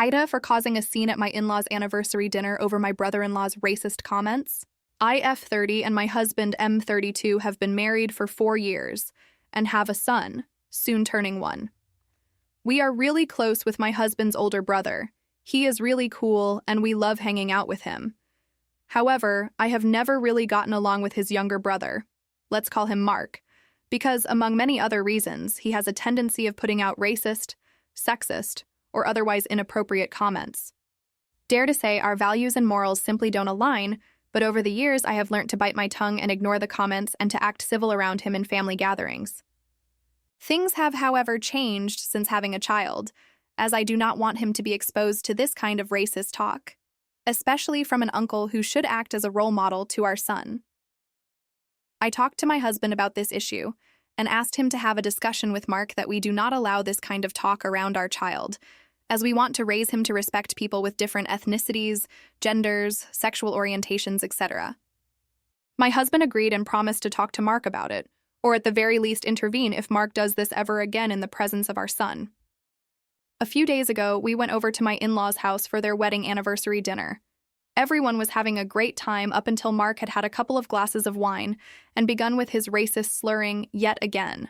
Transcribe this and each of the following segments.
AITA for causing a scene at my in-laws' anniversary dinner over my brother-in-law's racist comments. I, F30, and my husband, M32, have been married for 4 years and have a son, soon turning 1. We are really close with my husband's older brother. He is really cool, and we love hanging out with him. However, I have never really gotten along with his younger brother. Let's call him Mark, because, among many other reasons, he has a tendency of putting out racist, sexist, or otherwise inappropriate comments. Dare to say our values and morals simply don't align, but over the years I have learnt to bite my tongue and ignore the comments and to act civil around him in family gatherings. Things have, however, changed since having a child, as I do not want him to be exposed to this kind of racist talk, especially from an uncle who should act as a role model to our son. I talked to my husband about this issue and asked him to have a discussion with Mark that we do not allow this kind of talk around our child, as we want to raise him to respect people with different ethnicities, genders, sexual orientations, etc. My husband agreed and promised to talk to Mark about it, or at the very least intervene if Mark does this ever again in the presence of our son. A few days ago, we went over to my in-laws' house for their wedding anniversary dinner. Everyone was having a great time up until Mark had had a couple of glasses of wine and begun with his racist slurring yet again.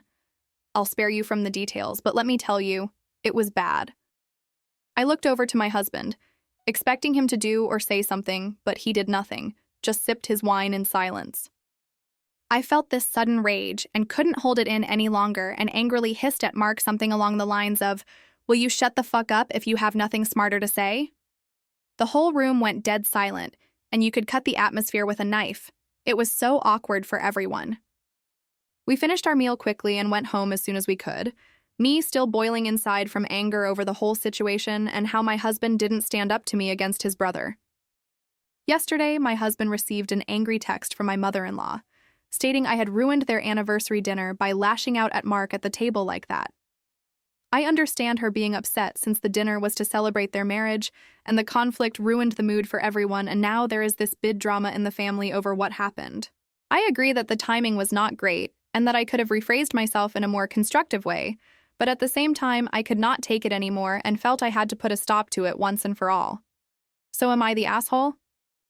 I'll spare you from the details, but let me tell you, it was bad. I looked over to my husband, expecting him to do or say something, but he did nothing, just sipped his wine in silence. I felt this sudden rage and couldn't hold it in any longer and angrily hissed at Mark something along the lines of, "Will you shut the fuck up if you have nothing smarter to say?" The whole room went dead silent, and you could cut the atmosphere with a knife. It was so awkward for everyone. We finished our meal quickly and went home as soon as we could, me still boiling inside from anger over the whole situation and how my husband didn't stand up to me against his brother. Yesterday, my husband received an angry text from my mother-in-law, stating I had ruined their anniversary dinner by lashing out at Mark at the table like that. I understand her being upset since the dinner was to celebrate their marriage, and the conflict ruined the mood for everyone, and now there is this big drama in the family over what happened. I agree that the timing was not great, and that I could have rephrased myself in a more constructive way, but at the same time, I could not take it anymore and felt I had to put a stop to it once and for all. So am I the asshole?